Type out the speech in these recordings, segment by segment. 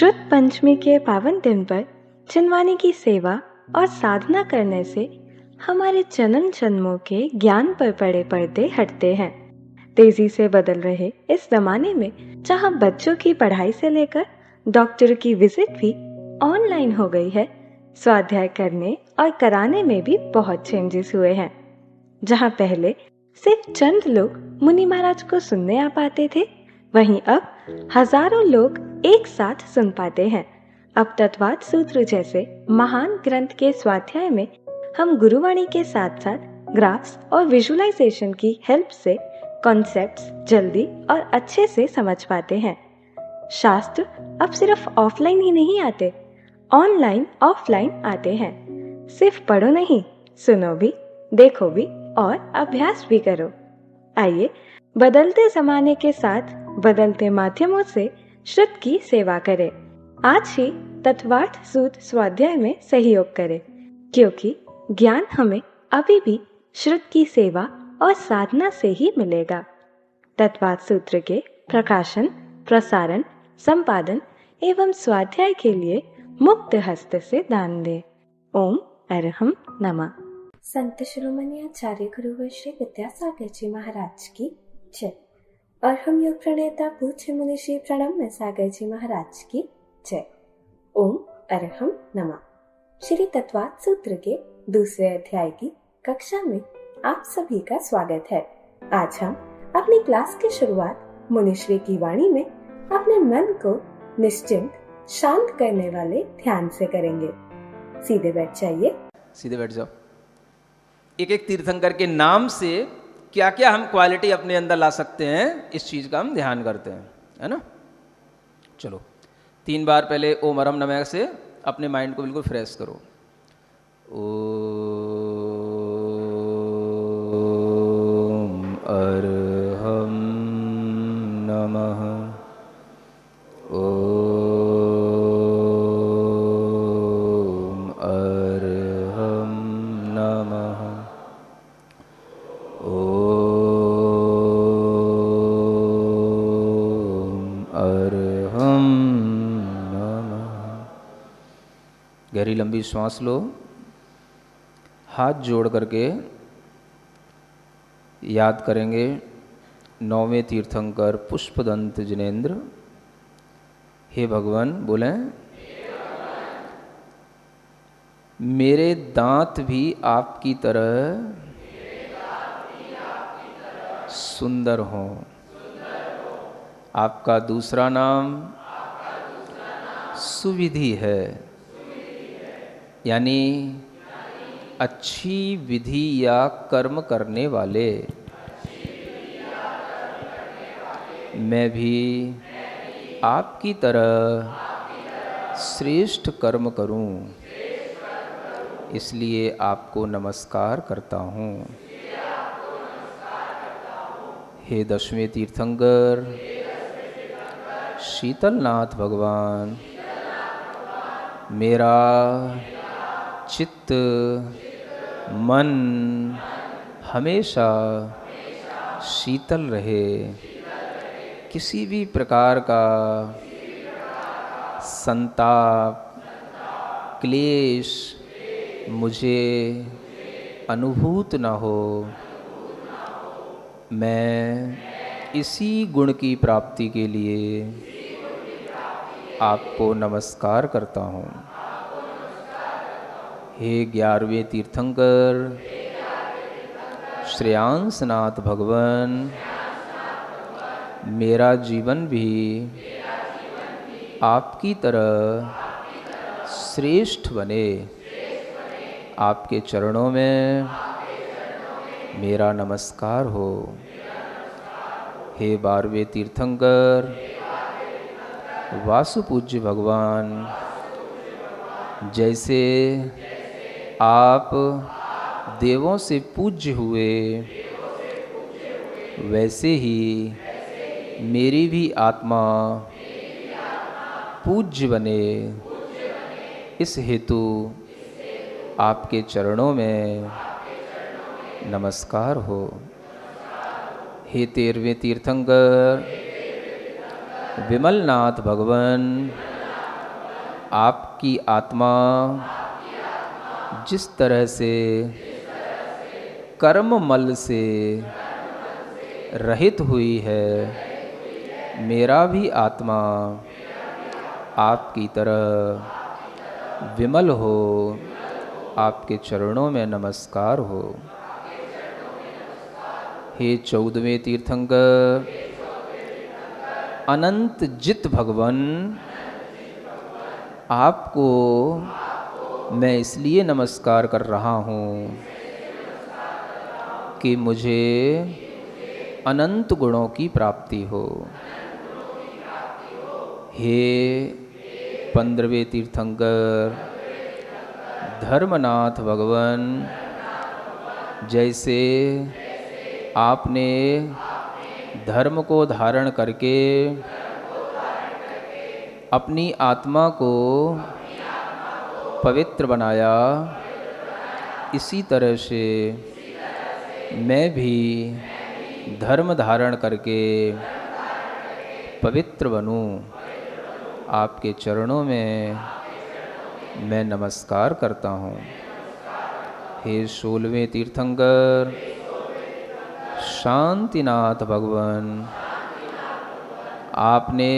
शुद्ध पंचमी के पावन दिन पर चिनवानी की सेवा और साधना करने से हमारे जन्म जन्मों के ज्ञान पर पड़े पर्दे हटते हैं। तेजी से बदल रहे इस जमाने में जहां बच्चों की पढ़ाई से लेकर डॉक्टर की विजिट भी ऑनलाइन हो गई है, स्वाध्याय करने और कराने में भी बहुत चेंजेस हुए हैं। जहां पहले सिर्फ चंद लोग मुनि महाराज को सुनने आ पाते थे, वहीं अब हजारों लोग एक साथ सुन पाते हैं। अब तत्वाद सूत्र जैसे महान ग्रंथ के स्वाध्याय में हम गुरुवाणी के साथ साथ ग्राफ्स और विजुअलाइजेशन की हेल्प से कॉन्सेप्ट्स जल्दी और अच्छे से समझ पाते हैं। शास्त्र अब सिर्फ ऑफलाइन ही नहीं आते, ऑनलाइन ऑफलाइन आते हैं। सिर्फ पढ़ो नहीं, सुनो भी, देखो भी और अभ्यास भी करो। आइए बदलते जमाने के साथ बदलते माध्यमों से श्रुत की सेवा करें। आज ही तत्वार्थ सूत्र स्वाध्याय में सहयोग करें, क्योंकि ज्ञान हमें अभी भी श्रुत की सेवा और साधना से ही मिलेगा। तत्वार्थ सूत्र के प्रकाशन, प्रसारण, संपादन एवं स्वाध्याय के लिए मुक्त हस्त से दान दें। ओम अरहम नमः। संत शिरोमणि आचार्य गुरुवर श्री विद्यासागर जी महाराज की जय। और हम योग प्रणेता पूज्य मुनि श्री प्रणम्य सागर जी महाराज की जय। ओम अरहम नमः। श्री तत्वार्थ सूत्र के दूसरे अध्याय की कक्षा में आप सभी का स्वागत है। आज हम अपनी क्लास की शुरुआत मुनिश्री की वाणी में अपने मन को निश्चिंत शांत करने वाले ध्यान से करेंगे। सीधे बैठ जाइए। सीधे बैठ जाओ। एक एक तीर्थंकर के नाम से क्या क्या हम क्वालिटी अपने अंदर ला सकते हैं, इस चीज का हम ध्यान करते हैं, है ना। चलो 3 बार पहले ओम अरहम नमः से अपने माइंड को बिल्कुल फ्रेश करो। ओम अरहम नमः। ओम अरहम नमः। ओम अरहम नमः। गहरी लंबी श्वास लो। हाथ जोड़ करके याद करेंगे 9वें तीर्थंकर पुष्पदंत जिनेन्द्र। हे भगवान, बोलें, मेरे दांत भी आपकी तरह सुंदर हों। आपका दूसरा नाम सुविधि है, यानी अच्छी विधि या कर्म करने वाले। मैं भी आपकी तरह श्रेष्ठ कर्म करूं, इसलिए आपको नमस्कार करता हूं। हे 10वें तीर्थंकर शीतलनाथ भगवान, मेरा चित्त मन हमेशा शीतल रहे। किसी भी प्रकार का संताप, क्लेश मुझे अनुभूत न हो। मैं इसी गुण की प्राप्ति के लिए आपको नमस्कार करता हूँ। हे 11वें तीर्थंकर श्रेयांसनाथ भगवान, मेरा जीवन भी आपकी तरह श्रेष्ठ बने। आपके चरणों में मेरा नमस्कार हो। हे 12वें तीर्थंकर वासुपूज्य भगवान, जैसे आप देवों से पूज्य हुए, वैसे ही मेरी भी आत्मा पूज्य बने। इस हेतु आपके चरणों में नमस्कार हो। हे 13वें तीर्थंकर विमलनाथ भगवान, आपकी आत्मा जिस तरह से कर्म मल से रहित हुई है, मेरा भी आत्मा आपकी तरह विमल हो। आपके चरणों में नमस्कार हो। हे 14वें तीर्थंकर, अनंत जित भगवन, आपको मैं इसलिए नमस्कार कर रहा हूँ कि मुझे अनंत गुणों की प्राप्ति हो। हे 15वें तीर्थंकर, धर्मनाथ भगवन, जैसे आपने धर्म को धारण करके अपनी आत्मा को पवित्र बनाया, इसी तरह से मैं भी धर्म धारण करके पवित्र बनूं। आपके चरणों में मैं नमस्कार करता हूँ। हे 16वें तीर्थंकर, शांतिनाथ भगवन, आपने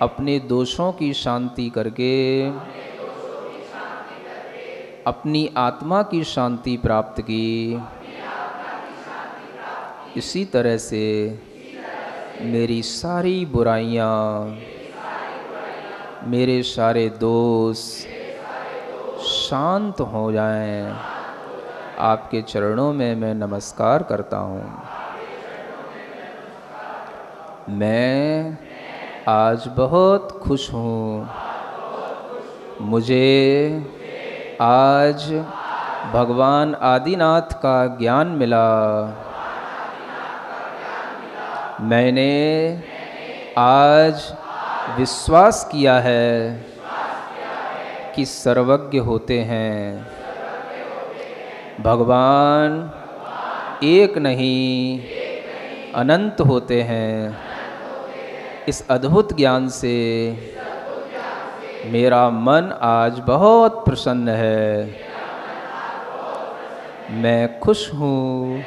अपने दोषों की शांति करके अपनी आत्मा की शांति प्राप्त की, इसी तरह से मेरी सारी बुराइयाँ, मेरे सारे दोष शांत हो जाएं। आपके चरणों में मैं नमस्कार करता हूँ। मैं आज बहुत खुश हूँ। मुझे आज भगवान आदिनाथ का ज्ञान मिला। मैंने आज विश्वास किया है कि सर्वज्ञ होते हैं। भगवान एक नहीं अनंत होते हैं। इस अद्भुत ज्ञान से मेरा मन आज बहुत प्रसन्न है। मैं खुश हूँ,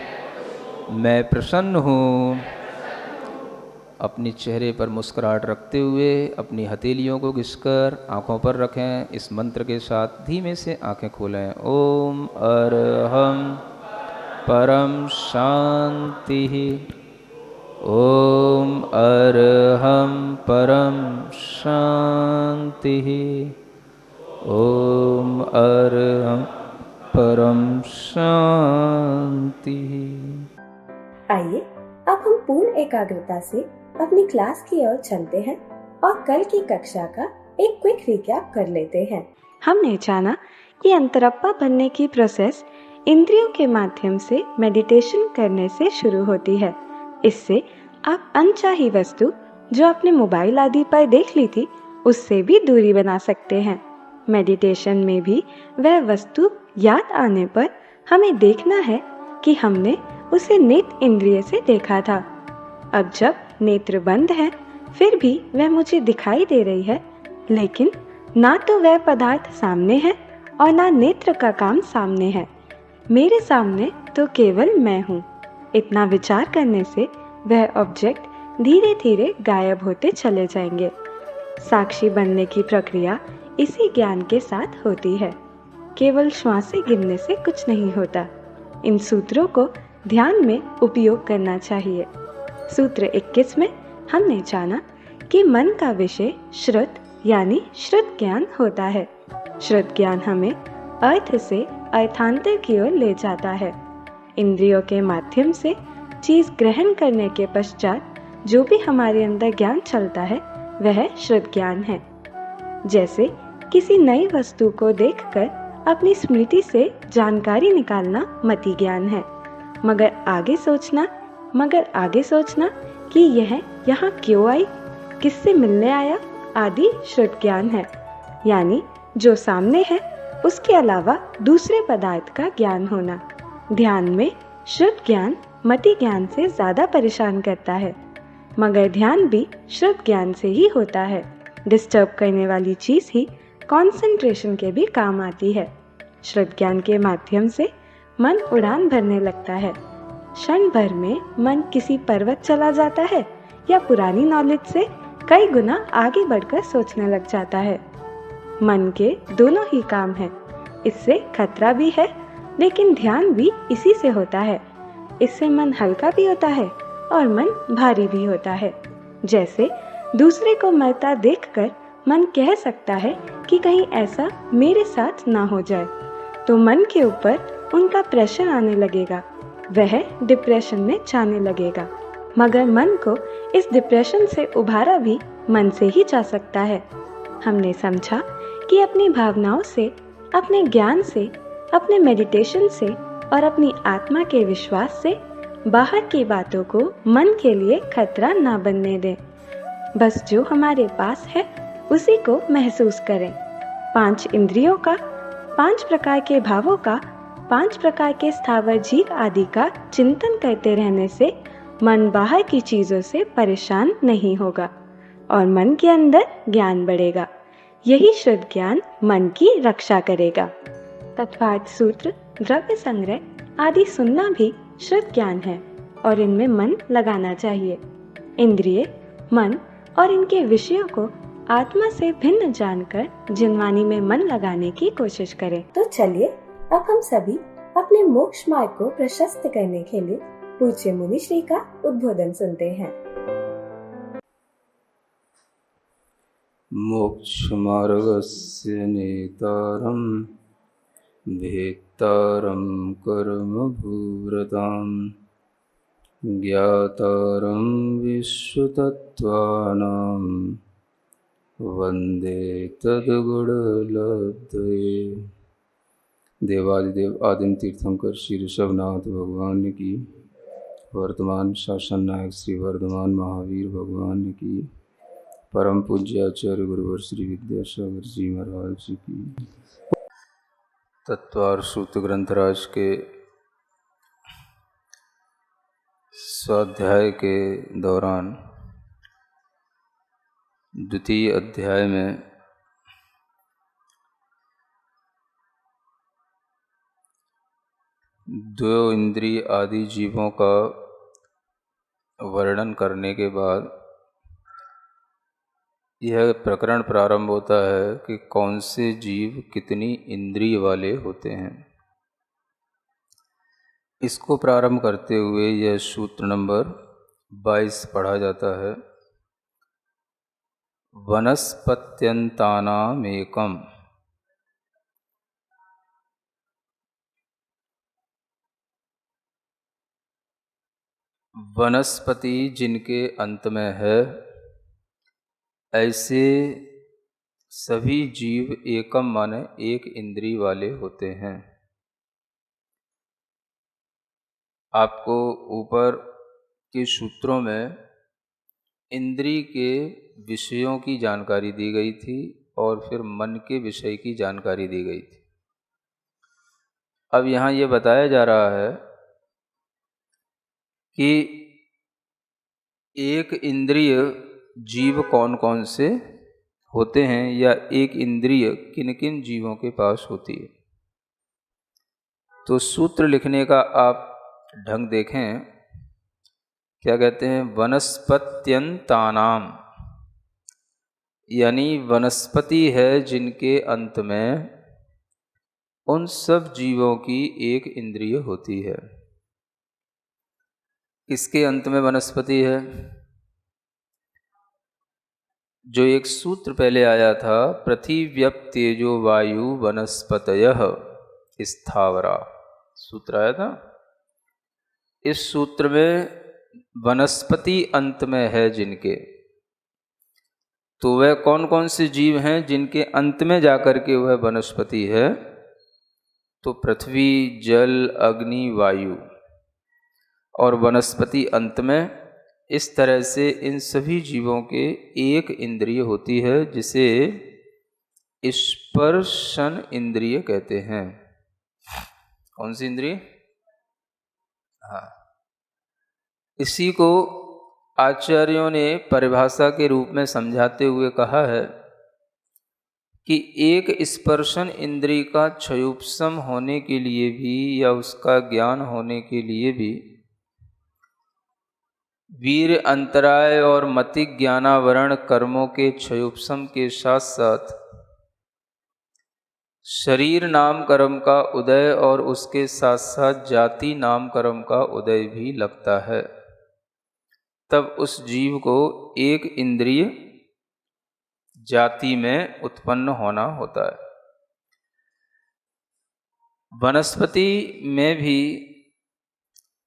मैं प्रसन्न हूँ। अपनी चेहरे पर मुस्कुराहट रखते हुए अपनी हथेलियों को घिसकर आँखों पर रखें। इस मंत्र के साथ धीमे से आँखें खोलें। ओम अरहम परम शांति। ओम अरहम परम शांति। ओम अरहम परम शांति। आइए अब हम पूर्ण एकाग्रता से अपनी क्लास की ओर चलते हैं और कल की कक्षा का एक क्विक रिकैप कर लेते हैं। हमने जाना कि अंतरप्पा बनने की प्रोसेस इंद्रियों के माध्यम से मेडिटेशन करने से शुरू होती है। इससे आप अनचाही वस्तु जो आपने मोबाइल आदि पर देख ली थी, उससे भी दूरी बना सकते हैं। मेडिटेशन में भी वह वस्तु याद आने पर हमें देखना है कि हमने उसे नेत्र इंद्रिय से देखा था। अब जब नेत्र बंद है, फिर भी वह मुझे दिखाई दे रही है, लेकिन ना तो वह पदार्थ सामने है और ना नेत्र का काम सामने है। मेरे सामने तो केवल मैं हूँ। इतना विचार करने से वह ऑब्जेक्ट धीरे धीरे गायब होते चले जाएंगे। साक्षी बनने की प्रक्रिया इसी ज्ञान के साथ होती है। केवल श्वासें गिनने से कुछ नहीं होता। इन सूत्रों को ध्यान में उपयोग करना चाहिए। सूत्र 21 में हमने जाना कि मन का विषय श्रुत यानी श्रुत ज्ञान होता है। श्रुत ज्ञान हमें अर्थ से अर्थांतर की ओर ले जाता है। इंद्रियों के माध्यम से चीज ग्रहण करने के पश्चात जो भी हमारे अंदर ज्ञान चलता है, वह श्रुत ज्ञान है। जैसे किसी नई वस्तु को देखकर अपनी स्मृति से जानकारी निकालना मति ज्ञान है, मगर आगे सोचना कि यह यहाँ क्यों आई, किससे मिलने आया आदि श्रुत ज्ञान है। यानी जो सामने है उसके अलावा दूसरे पदार्थ का ज्ञान होना। ध्यान में श्रुत ज्ञान मति ज्ञान से ज्यादा परेशान करता है, मगर ध्यान भी श्रुत ज्ञान से ही होता है। डिस्टर्ब करने वाली चीज़ ही कंसंट्रेशन के भी काम आती है। श्रुत ज्ञान के माध्यम से मन उड़ान भरने लगता है। क्षण भर में मन किसी पर्वत चला जाता है या पुरानी नॉलेज से कई गुना आगे बढ़कर सोचने लग जाता है। मन के दोनों ही काम हैं। इससे खतरा भी है, लेकिन ध्यान भी इसी से होता है। इससे मन हल्का भी होता है और मन भारी भी होता है। जैसे दूसरे को मरता देखकर मन कह सकता है कि कहीं ऐसा मेरे साथ ना हो जाए, तो मन के ऊपर उनका प्रेशर आने लगेगा, वह डिप्रेशन में जाने लगेगा। मगर मन को इस डिप्रेशन से उभारा भी मन से ही जा सकता है। हमने समझा कि अपनी भावनाओं से, अपने ज्ञान से, अपने मेडिटेशन से और अपनी आत्मा के विश्वास से बाहर की बातों को मन के लिए खतरा ना बनने दें। बस जो हमारे पास है उसी को महसूस करें। 5 इंद्रियों का, 5 प्रकार के भावों का, 5 प्रकार के स्थावर जीव आदि का चिंतन करते रहने से मन बाहर की चीज़ों से परेशान नहीं होगा और मन के अंदर ज्ञान बढ़ेगा। यही शुद्ध ज्ञान मन की रक्षा करेगा। तत्वार्थ सूत्र, द्रव्य संग्रह आदि सुनना भी शुद्ध ज्ञान है और इनमें मन लगाना चाहिए। इंद्रिय, मन और इनके विषयों को आत्मा से भिन्न जानकर जिनवानी में मन लगाने की कोशिश करें। तो चलिए अब हम सभी अपने मोक्ष मार्ग को प्रशस्त करने के लिए पूज्य मुनि श्री का उद्बोधन सुनते हैं। मोक्षमार्गस्य नेतारं भेत्तारं कर्मभूव्रतां ज्ञातारं विश्वतत्त्वानां वन्दे तद्गुणलब्धये। देवादिदेव आदिम तीर्थंकर श्री ऋषभनाथ भगवान की, वर्तमान शासन नायक श्री वर्धमान महावीर भगवान की, परम पूज्य आचार्य गुरुवर श्री विद्यासागर जी महाराज जी की। तत्वार सूत्र ग्रंथराज के स्वाध्याय के दौरान द्वितीय अध्याय में दो इंद्रिय आदि जीवों का वर्णन करने के बाद यह प्रकरण प्रारंभ होता है कि कौन से जीव कितनी इंद्रिय वाले होते हैं। इसको प्रारंभ करते हुए यह सूत्र नंबर 22 पढ़ा जाता है। वनस्पत्यन्तानामेकम्। वनस्पति जिनके अंत में है, ऐसे सभी जीव एकम माने एक इंद्रिय वाले होते हैं। आपको ऊपर के सूत्रों में इंद्रिय के विषयों की जानकारी दी गई थी और फिर मन के विषय की जानकारी दी गई थी। अब यहाँ ये बताया जा रहा है कि एक इंद्रिय जीव कौन कौन से होते हैं या एक इंद्रिय किन किन जीवों के पास होती है। तो सूत्र लिखने का आप ढंग देखें, क्या कहते हैं, वनस्पत्यन्तानाम, यानी वनस्पति है जिनके अंत में उन सब जीवों की एक इंद्रिय होती है। किसके अंत में वनस्पति है? जो एक सूत्र पहले आया था, पृथिव्यप तेजो वायु वनस्पतयः स्थावरा, सूत्र आया था। इस सूत्र में वनस्पति अंत में है जिनके, तो वह कौन कौन से जीव हैं जिनके अंत में जाकर के वह वनस्पति है? तो पृथ्वी, जल, अग्नि, वायु और वनस्पति अंत में। इस तरह से इन सभी जीवों के एक इंद्रिय होती है जिसे स्पर्शन इंद्रिय कहते हैं। कौन सी इंद्रिय? हाँ, इसी को आचार्यों ने परिभाषा के रूप में समझाते हुए कहा है कि एक स्पर्शन इंद्रिय का क्षयोपशम होने के लिए भी या उसका ज्ञान होने के लिए भी वीर अंतराय और मति ज्ञानावरण कर्मों के क्षयोपशम के साथ साथ शरीर नाम कर्म का उदय और उसके साथ साथ जाति नाम कर्म का उदय भी लगता है। तब उस जीव को एक इंद्रिय जाति में उत्पन्न होना होता है। वनस्पति में भी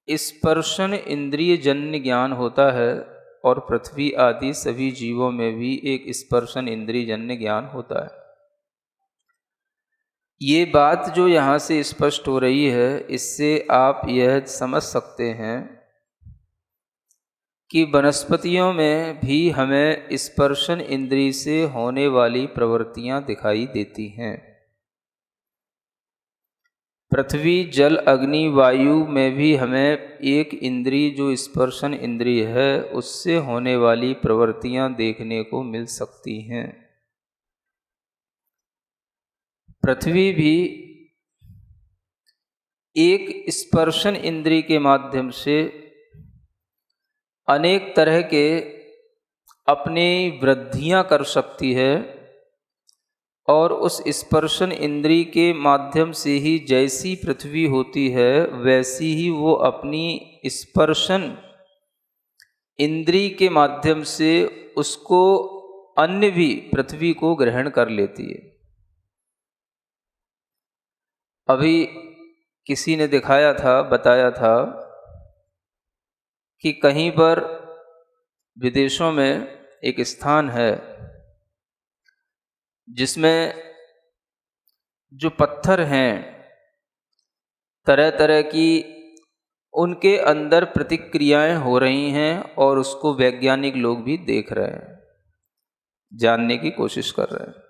स्पर्शन इंद्रिय जन्य ज्ञान होता है और पृथ्वी आदि सभी जीवों में भी एक स्पर्शन इंद्रिय जन्य ज्ञान होता है। ये बात जो यहाँ से स्पष्ट हो रही है, इससे आप यह समझ सकते हैं कि वनस्पतियों में भी हमें स्पर्शन इंद्रिय से होने वाली प्रवृत्तियाँ दिखाई देती हैं। पृथ्वी जल अग्नि वायु में भी हमें एक इंद्रिय जो स्पर्शन इंद्रिय है उससे होने वाली प्रवृत्तियाँ देखने को मिल सकती हैं। पृथ्वी भी एक स्पर्शन इंद्रिय के माध्यम से अनेक तरह के अपनी वृद्धियां कर सकती है और उस स्पर्शन इंद्रिय के माध्यम से ही जैसी पृथ्वी होती है वैसी ही वो अपनी स्पर्शन इंद्रिय के माध्यम से उसको अन्य भी पृथ्वी को ग्रहण कर लेती है। अभी किसी ने दिखाया था, बताया था कि कहीं पर विदेशों में एक स्थान है जिसमें जो पत्थर हैं तरह तरह की उनके अंदर प्रतिक्रियाएं हो रही हैं और उसको वैज्ञानिक लोग भी देख रहे हैं, जानने की कोशिश कर रहे हैं।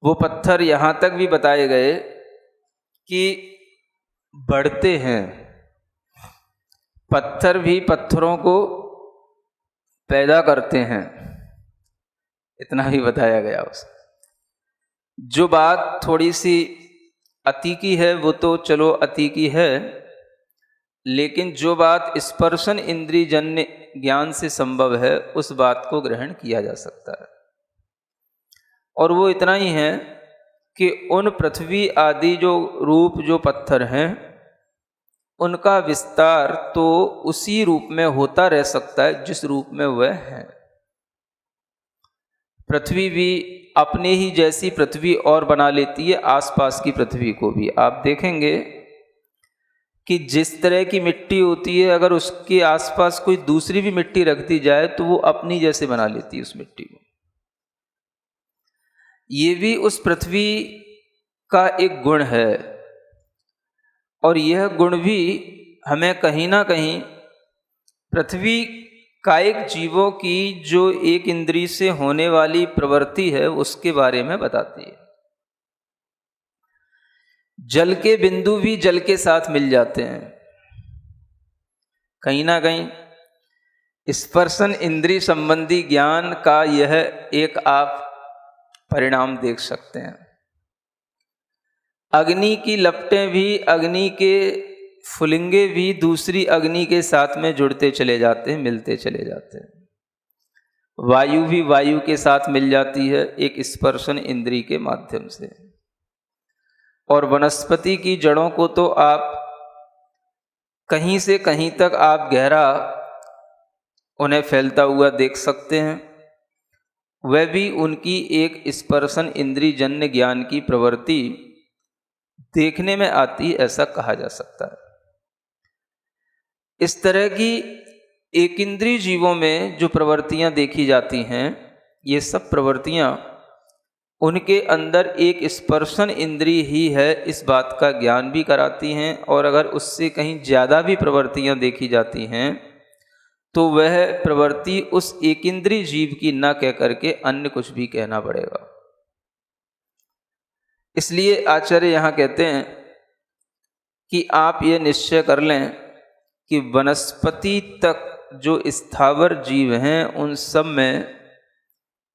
वो पत्थर यहाँ तक भी बताए गए कि बढ़ते हैं। पत्थर भी पत्थरों को पैदा करते हैं, इतना ही बताया गया उसमें। जो बात थोड़ी सी अति की है वो तो चलो अति की है, लेकिन जो बात स्पर्शन इंद्रिय जन्य ज्ञान से संभव है उस बात को ग्रहण किया जा सकता है। और वो इतना ही है कि उन पृथ्वी आदि जो रूप जो पत्थर हैं उनका विस्तार तो उसी रूप में होता रह सकता है जिस रूप में वह है। पृथ्वी भी अपने ही जैसी पृथ्वी और बना लेती है, आसपास की पृथ्वी को भी। आप देखेंगे कि जिस तरह की मिट्टी होती है अगर उसके आसपास कोई दूसरी भी मिट्टी रख दी जाए तो वो अपनी जैसे बना लेती है उस मिट्टी को। ये भी उस पृथ्वी का एक गुण है और यह गुण भी हमें कहीं ना कहीं पृथ्वी कायिक जीवों की जो एक इंद्रिय से होने वाली प्रवृत्ति है उसके बारे में बताती है। जल के बिंदु भी जल के साथ मिल जाते हैं। कहीं ना कहीं स्पर्शन इंद्रिय संबंधी ज्ञान का यह एक आप परिणाम देख सकते हैं। अग्नि की लपटें भी, अग्नि के फुलिंगे भी दूसरी अग्नि के साथ में जुड़ते चले जाते हैं, मिलते चले जाते हैं। वायु भी वायु के साथ मिल जाती है एक स्पर्शन इंद्रिय के माध्यम से। और वनस्पति की जड़ों को तो आप कहीं से कहीं तक आप गहरा उन्हें फैलता हुआ देख सकते हैं। वह भी उनकी एक स्पर्शन इंद्रिय जन्य ज्ञान की प्रवृत्ति देखने में आती, ऐसा कहा जा सकता है। इस तरह की एक इंद्रिय जीवों में जो प्रवृत्तियां देखी जाती हैं, ये सब प्रवृत्तियां उनके अंदर एक स्पर्शन इंद्रिय ही है इस बात का ज्ञान भी कराती हैं। और अगर उससे कहीं ज़्यादा भी प्रवृत्तियां देखी जाती हैं तो वह प्रवृत्ति उस एक इंद्रिय जीव की न कह करके अन्य कुछ भी कहना पड़ेगा। इसलिए आचार्य यहाँ कहते हैं कि आप ये निश्चय कर लें कि वनस्पति तक जो स्थावर जीव हैं उन सब में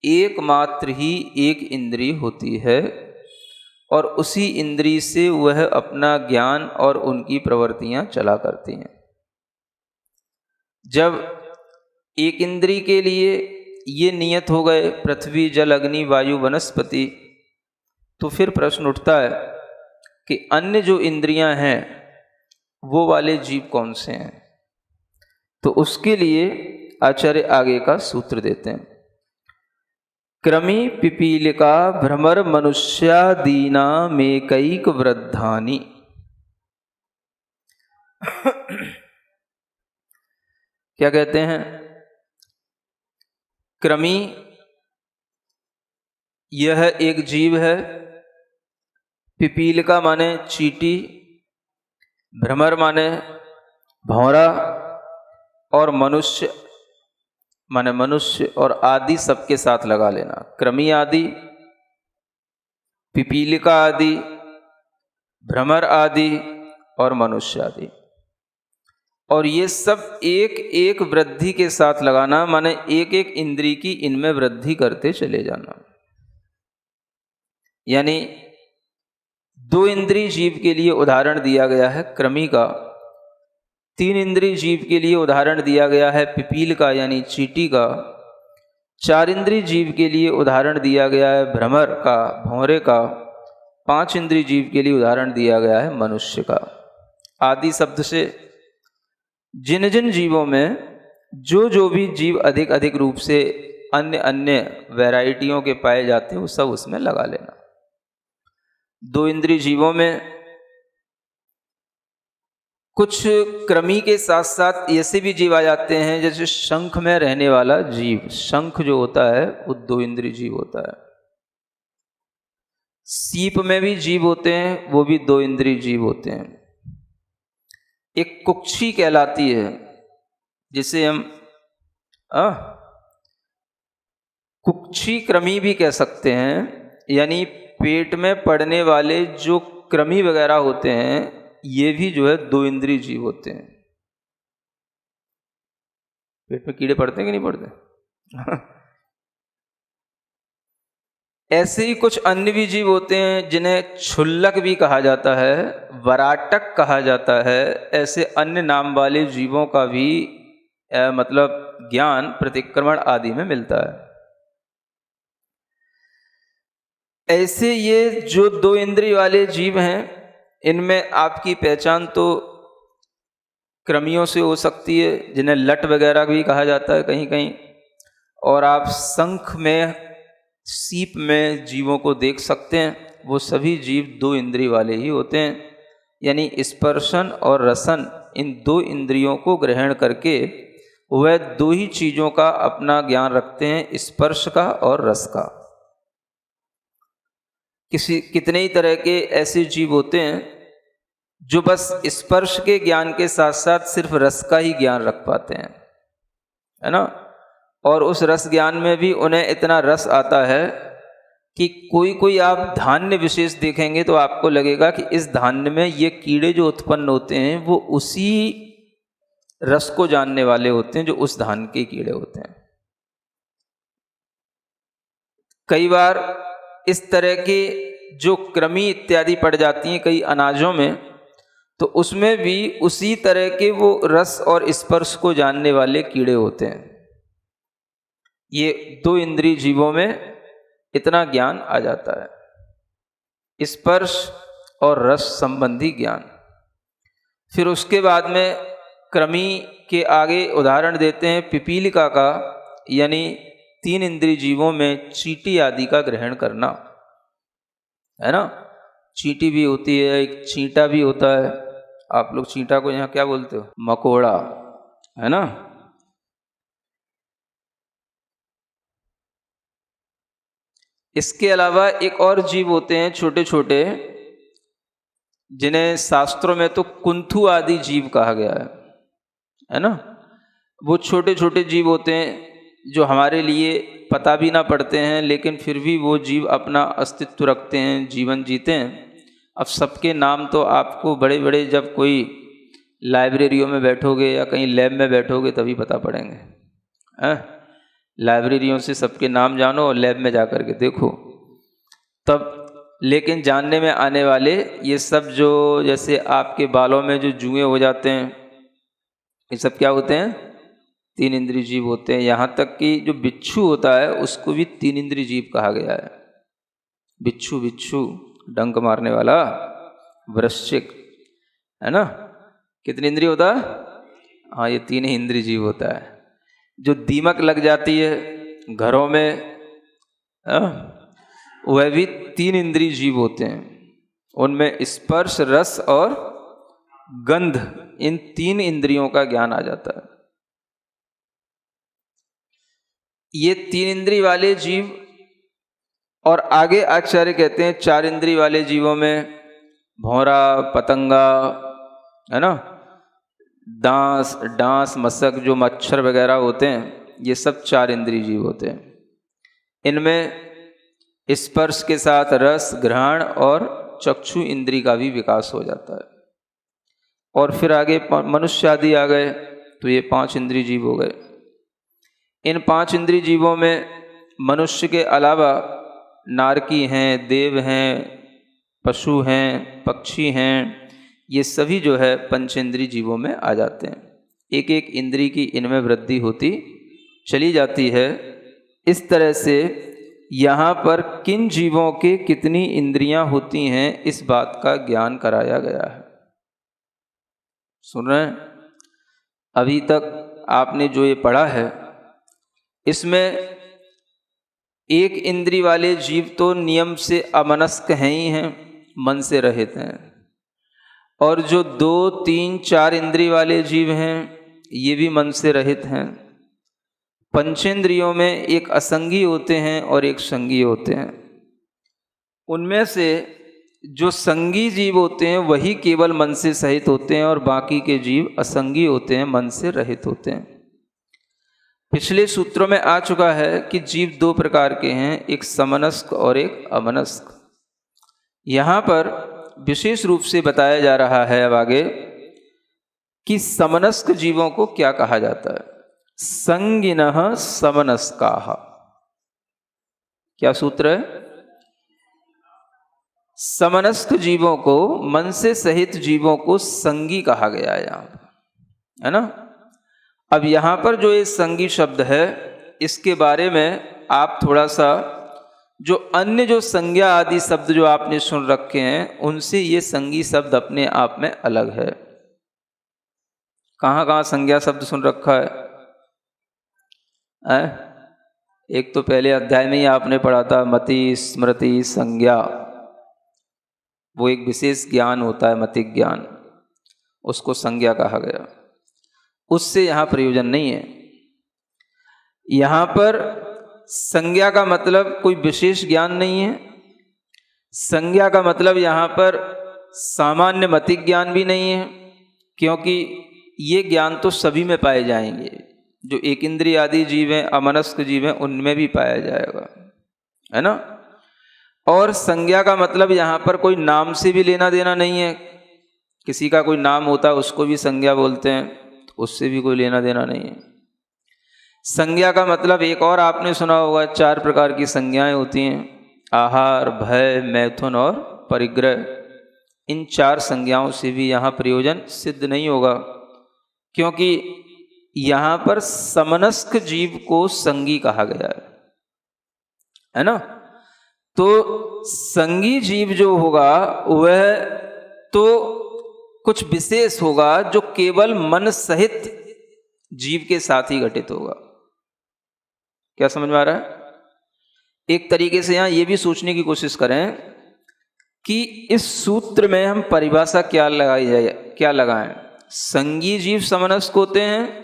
एकमात्र ही एक इंद्री होती है और उसी इंद्री से वह अपना ज्ञान और उनकी प्रवृत्तियां चला करती हैं। जब एक इंद्री के लिए ये नियत हो गए पृथ्वी जल अग्नि वायु वनस्पति, तो फिर प्रश्न उठता है कि अन्य जो इंद्रियां हैं वो वाले जीव कौन से हैं। तो उसके लिए आचार्य आगे का सूत्र देते हैं, क्रमी पिपीलिका भ्रमर मनुष्यादीना मेकैक वृद्धानि। क्या कहते हैं? क्रमी यह एक जीव है, पिपीलिका माने चींटी, भ्रमर माने भौरा, और मनुष्य माने मनुष्य, और आदि सबके साथ लगा लेना। क्रमी आदि, पिपीलिका आदि, भ्रमर आदि और मनुष्य आदि, और ये सब एक एक वृद्धि के साथ लगाना, माने एक एक इंद्री की इनमें वृद्धि करते चले जाना। यानी दो इंद्री जीव के लिए उदाहरण दिया गया है क्रमी का, तीन इंद्री जीव के लिए उदाहरण दिया गया है पिपील का यानी चींटी का, चार इंद्री जीव के लिए उदाहरण दिया गया है भ्रमर का, भौरे का, पांच इंद्री जीव के लिए उदाहरण दिया गया है मनुष्य का। आदि शब्द से जिन जिन जीवों में जो भी जीव अधिक अधिक रूप से अन्य अन्य वैरायटियों के पाए जाते हैं वो सब उसमें लगा लेना। दो इंद्रिय जीवों में कुछ क्रमी के साथ साथ ऐसे भी जीव आ जाते हैं, जैसे शंख में रहने वाला जीव, शंख जो होता है वो दो इंद्रिय जीव होता है। सीप में भी जीव होते हैं, वो भी दो इंद्रिय जीव होते हैं। एक कुक्षी कहलाती है, जिसे हम कुक्षी क्रमी भी कह सकते हैं, यानी पेट में पड़ने वाले जो क्रमी वगैरह होते हैं ये भी जो है दो इंद्रिय जीव होते हैं। पेट में कीड़े पड़ते हैं कि नहीं पड़ते? ऐसे ही कुछ अन्य भी जीव होते हैं जिन्हें क्षुल्लक भी कहा जाता है, वराटक कहा जाता है। ऐसे अन्य नाम वाले जीवों का भी मतलब ज्ञान प्रतिक्रमण आदि में मिलता है। ऐसे ये जो दो इंद्रिय वाले जीव हैं इनमें आपकी पहचान तो क्रमियों से हो सकती है, जिन्हें लट वगैरह भी कहा जाता है कहीं कहीं, और आप शंख में सीप में जीवों को देख सकते हैं। वो सभी जीव दो इंद्रिय वाले ही होते हैं, यानी स्पर्शन और रसन इन दो इंद्रियों को ग्रहण करके वह दो ही चीज़ों का अपना ज्ञान रखते हैं, स्पर्श का और रस का। कितने ही तरह के ऐसे जीव होते हैं जो बस स्पर्श के ज्ञान के साथ साथ सिर्फ रस का ही ज्ञान रख पाते हैं, है ना। और उस रस ज्ञान में भी उन्हें इतना रस आता है कि कोई कोई आप धान्य विशेष देखेंगे तो आपको लगेगा कि इस धान्य में ये कीड़े जो उत्पन्न होते हैं वो उसी रस को जानने वाले होते हैं जो उस धान के कीड़े होते हैं। कई बार इस तरह के जो क्रमी इत्यादि पड़ जाती हैं कई अनाजों में, तो उसमें भी उसी तरह के वो रस और स्पर्श को जानने वाले कीड़े होते हैं। ये दो इंद्रिय जीवों में इतना ज्ञान आ जाता है, स्पर्श और रस संबंधी ज्ञान। फिर उसके बाद में क्रमी के आगे उदाहरण देते हैं पिपीलिका का, यानी तीन इंद्रिय जीवों में चींटी आदि का ग्रहण करना, है ना। चींटी भी होती है, एक चींटा भी होता है। आप लोग चींटा को यहाँ क्या बोलते हो? मकोड़ा, है ना। इसके अलावा एक और जीव होते हैं छोटे छोटे, जिन्हें शास्त्रों में तो कुंथु आदि जीव कहा गया है ना। वो छोटे छोटे जीव होते हैं जो हमारे लिए पता भी ना पड़ते हैं, लेकिन फिर भी वो जीव अपना अस्तित्व रखते हैं, जीवन जीते हैं। अब सबके नाम तो आपको बड़े बड़े जब कोई लाइब्रेरियों में बैठोगे या कहीं लैब में बैठोगे तभी पता पड़ेंगे। लाइब्रेरियों से सबके नाम जानो और लैब में जा कर के देखो तब। लेकिन जानने में आने वाले ये सब जो जैसे आपके बालों में जो जुएं हो जाते हैं, ये सब क्या होते हैं? 3 इंद्रिय जीव होते हैं। यहाँ तक कि जो बिच्छू होता है उसको भी 3 इंद्रिय जीव कहा गया है। बिच्छू बिच्छू डंक मारने वाला, वृश्चिक, है ना? कितनी इंद्रिय होता है? हाँ, ये 3 ही इंद्रिय जीव होता है। जो दीमक लग जाती है घरों में, वह भी 3 इंद्रिय जीव होते हैं। उनमें स्पर्श, रस और गंध, इन 3 इंद्रियों का ज्ञान आ जाता है। ये 3 इंद्रिय वाले जीव, और आगे आचार्य कहते हैं 4 इंद्रिय वाले जीवों में भौरा, पतंगा, है ना, डांस, मशक, जो मच्छर वगैरह होते हैं, ये सब 4 इंद्रिय जीव होते हैं। इनमें स्पर्श के साथ रस, घ्राण और चक्षु इंद्रिय का भी विकास हो जाता है। और फिर आगे मनुष्य आदि आ गए तो ये 5 इंद्रिय जीव हो गए। इन 5 इंद्रिय जीवों में मनुष्य के अलावा नारकी हैं, देव हैं, पशु हैं, पक्षी हैं, ये सभी जो है पंचेंद्रिय जीवों में आ जाते हैं। एक एक इंद्रिय की इनमें वृद्धि होती चली जाती है। इस तरह से यहाँ पर किन जीवों के कितनी इंद्रियां होती हैं, इस बात का ज्ञान कराया गया है। सुन रहे हैं? अभी तक आपने जो ये पढ़ा है, इसमें एक इंद्रिय वाले जीव तो नियम से अमनस्क हैं ही हैं, मन से रहित हैं। और जो 2, 3, 4 इंद्रिय वाले जीव हैं, ये भी मन से रहित हैं। पंचेंद्रियों में एक असंगी होते हैं और एक संगी होते हैं। उनमें से जो संगी जीव होते हैं वही केवल मन से सहित होते हैं, और बाकी के जीव असंगी होते हैं, मन से रहित होते हैं। पिछले सूत्रों में आ चुका है कि जीव 2 प्रकार के हैं, एक समनस्क और एक अमनस्क। यहाँ पर विशेष रूप से बताया जा रहा है अब आगे कि समनस्क जीवों को क्या कहा जाता है। संगिनः समनस्काः। क्या सूत्र है? समनस्क जीवों को, मन से सहित जीवों को संगी कहा गया है यहाँ पर, है ना? अब यहाँ पर जो ये संगी शब्द है, इसके बारे में आप थोड़ा सा जो अन्य जो संज्ञा आदि शब्द जो आपने सुन रखे हैं, उनसे ये संगी शब्द अपने आप में अलग है। कहाँ कहाँ संज्ञा शब्द सुन रखा है? एक तो पहले अध्याय में ही आपने पढ़ा था, मति, स्मृति, संज्ञा। वो एक विशेष ज्ञान होता है, मतिक ज्ञान, उसको संज्ञा कहा गया। उससे यहाँ प्रयोजन नहीं है। यहाँ पर संज्ञा का मतलब कोई विशेष ज्ञान नहीं है। संज्ञा का मतलब यहाँ पर सामान्य मतिक ज्ञान भी नहीं है, क्योंकि ये ज्ञान तो सभी में पाए जाएंगे। जो एक इंद्रिय आदि जीव हैं, अमनस्क जीव हैं, उनमें भी पाया जाएगा, है ना? और संज्ञा का मतलब यहाँ पर कोई नाम से भी लेना देना नहीं है। किसी का कोई नाम होता है उसको भी संज्ञा बोलते हैं, तो उससे भी कोई लेना देना नहीं है। संज्ञा का मतलब एक और आपने सुना होगा, 4 प्रकार की संज्ञाएं होती हैं, आहार, भय, मैथुन और परिग्रह। इन 4 संज्ञाओं से भी यहाँ प्रयोजन सिद्ध नहीं होगा, क्योंकि यहाँ पर समनस्क जीव को संगी कहा गया है ना? तो संगी जीव जो होगा वह तो कुछ विशेष होगा, जो केवल मन सहित जीव के साथ ही घटित होगा। क्या समझ में आ रहा है? एक तरीके से यहाँ ये भी सोचने की कोशिश करें कि इस सूत्र में हम परिभाषा क्या लगाएं। संगी जीव समनस्क होते हैं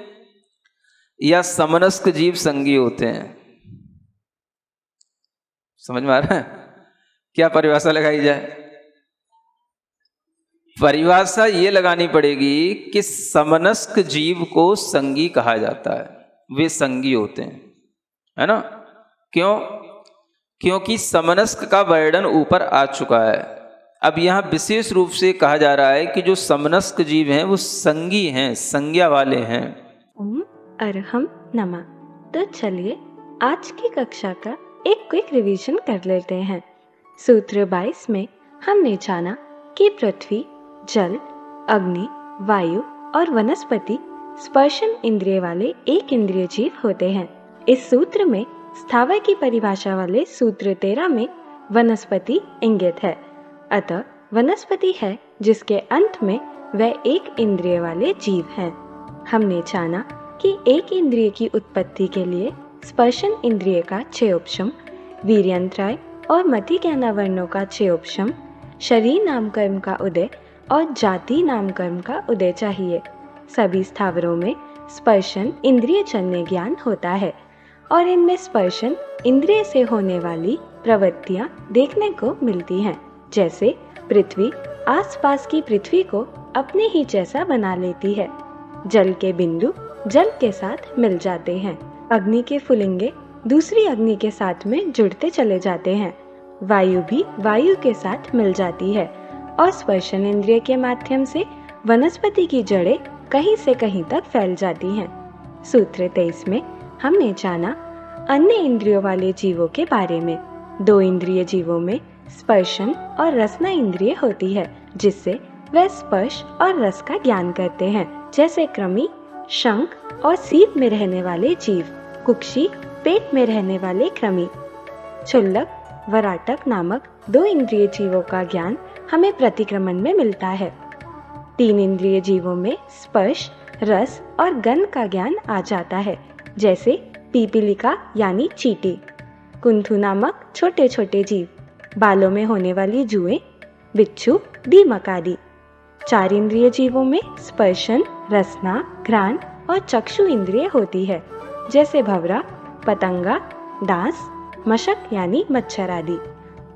या समनस्क जीव संगी होते हैं? समझ में आ रहा है? क्या परिभाषा लगाई जाए? परिभाषा ये लगानी पड़ेगी कि समनस्क जीव को संगी कहा जाता है, वे संगी होते हैं, है ना? क्यों? क्योंकि समनस्क का वर्णन ऊपर आ चुका है। अब यहाँ विशेष रूप से कहा जा रहा है कि जो समनस्क जीव हैं वो संगी हैं, संज्ञा वाले हैं। ओम अरहम नमः। तो चलिए आज की कक्षा का एक क्विक रिवीजन कर लेते हैं। सूत्र 22 में हमने जाना कि पृथ्वी, जल, अग्नि, वायु और वनस्पति स्पर्शन इंद्रिय वाले एक इंद्रिय जीव होते हैं। इस सूत्र में स्थावर की परिभाषा वाले सूत्र 13 में वनस्पति इंगित है। अतः वनस्पति है जिसके अंत में वह एक इंद्रिय वाले जीव हैं। हमने जाना कि एक इंद्रिय की उत्पत्ति के लिए स्पर्शन इंद्रिय का क्षेयोपशम, वीर्यंत्राय और मति ज्ञानावर्णों का क्षेयोपशम, शरीर नाम कर्म का उदय और जाति नाम कर्म का उदय चाहिए। सभी स्थावरों में स्पर्शन इंद्रिय जन्य ज्ञान होता है और इनमें स्पर्शन इंद्रिय से होने वाली प्रवृत्तियां देखने को मिलती हैं। जैसे पृथ्वी आसपास की पृथ्वी को अपने ही जैसा बना लेती है। जल के बिंदु जल के साथ मिल जाते हैं। अग्नि के फुलिंगे दूसरी अग्नि के साथ में जुड़ते चले जाते हैं। वायु भी वायु के साथ मिल जाती है और स्पर्शन इंद्रिय के माध्यम से वनस्पति की जड़ें कहीं से कहीं तक फैल जाती हैं। सूत्र 23 में हमने जाना अन्य इंद्रियों वाले जीवों के बारे में। 2 इंद्रिय जीवों में स्पर्शन और रसना इंद्रिय होती है, जिससे वह स्पर्श और रस का ज्ञान करते हैं। जैसे कृमि, शंख और सीप में रहने वाले जीव, कुक्षी पेट में रहने वाले कृमि, क्षुल्लक, वराटक नामक 2 इंद्रिय जीवों का ज्ञान हमें प्रतिक्रमण में मिलता है। 3 इंद्रिय जीवों में स्पर्श, रस और गंध का ज्ञान आ जाता है। जैसे पीपीलिका यानी चींटी, कुंथु नामक छोटे छोटे जीव, बालों में होने वाली जुएं, बिच्छू, दीमक आदि। 4 इंद्रिय जीवों में स्पर्शन, रसना, घ्राण और चक्षु इंद्रिय होती है। जैसे भंवरा, पतंगा, डांस, मशक यानी मच्छर आदि।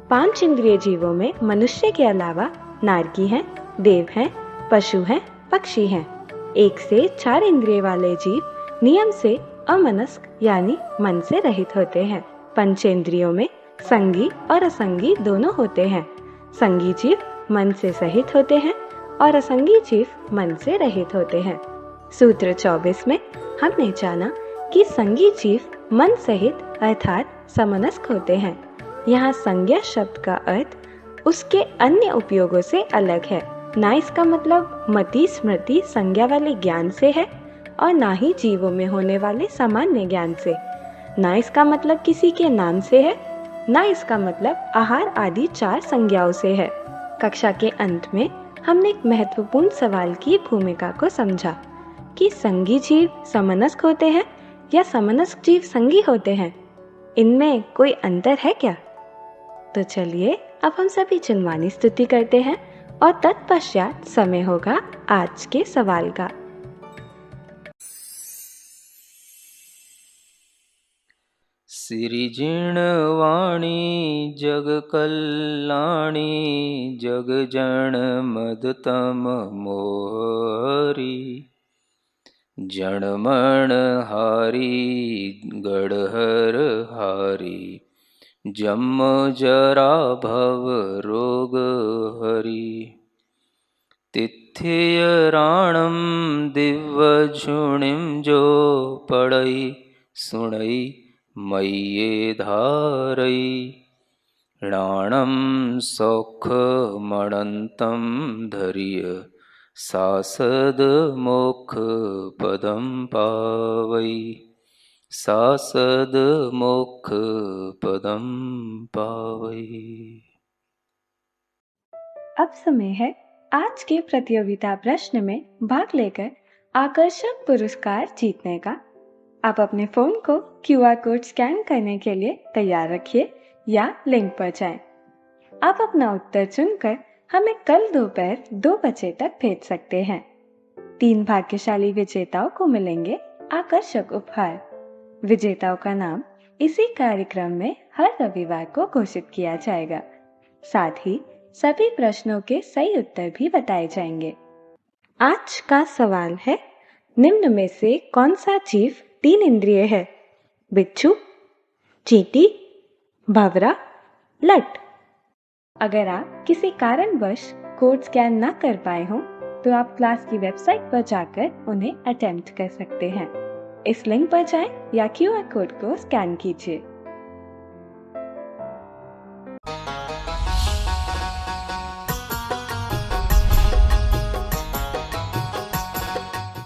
5 इंद्रिय जीवों में मनुष्य के अलावा नारकी हैं, देव हैं, पशु हैं, पक्षी हैं। 1 से 4 इंद्रिय वाले जीव नियम से अमनस्क यानी मन से रहित होते हैं। पंचेंद्रियों में संगी और असंगी दोनों होते हैं। संगी जीव मन से सहित होते हैं और असंगी जीव मन से रहित होते हैं। सूत्र 24 में हमने जाना कि संगी जीव मन सहित अर्थात समनस्क होते हैं। यहाँ संज्ञा शब्द का अर्थ उसके अन्य उपयोगों से अलग है। ना इसका मतलब मति, स्मृति, संज्ञा वाले ज्ञान से है और ना ही जीवों में होने वाले सामान्य ज्ञान से। ना इसका मतलब किसी के नाम से है, ना इसका मतलब आहार आदि 4 संज्ञाओं से है। कक्षा के अंत में हमने एक महत्वपूर्ण सवाल की भूमिका को समझा कि संगी जीव समनस्क होते हैं या समनस्क जीव संगी होते हैं। इनमें कोई अंतर है क्या? तो चलिए अब हम सभी चिन्वानी स्तुति करते हैं और तत्पश्चात समय होगा आज के सवाल का। सिरिजिणवाणी जग कल्याणी जग जन मदतम मोहरी जणमण हारी गढ़हर हारी जम जरा भव रोग हरी तिथ्य राणम दिव्य झुणिम जो पड़ई सुणई मय्ये धारई राणम सौख मणंतम धर्य सासद मोक्ष पदम पावई सासद मोक्ष पदम पावई। अब समय है आज के प्रतियोगिता प्रश्न में भाग लेकर आकर्षक पुरस्कार जीतने का। आप अपने फोन को QR कोड स्कैन करने के लिए तैयार रखिए या लिंक पर जाएं। आप अपना उत्तर चुनकर हमें कल दोपहर 2 बजे तक भेज सकते हैं। 3 भाग्यशाली विजेताओं को मिलेंगे आकर्षक उपहार। विजेताओं का नाम इसी कार्यक्रम में हर रविवार को घोषित किया जाएगा। साथ ही सभी प्रश्नों के सही उत्तर भी बताए जाएंगे। आज का सवाल है, निम्न में से कौन सा जीव 3 इंद्रिय है? बिच्छू, चींटी, भंवरा, लट। अगर आप किसी कारणवश कोड स्कैन न कर पाए हों तो आप क्लास की वेबसाइट पर जाकर उन्हें अटेम्प्ट कर सकते हैं। इस लिंक पर जाएं या QR कोड को स्कैन कीजिए।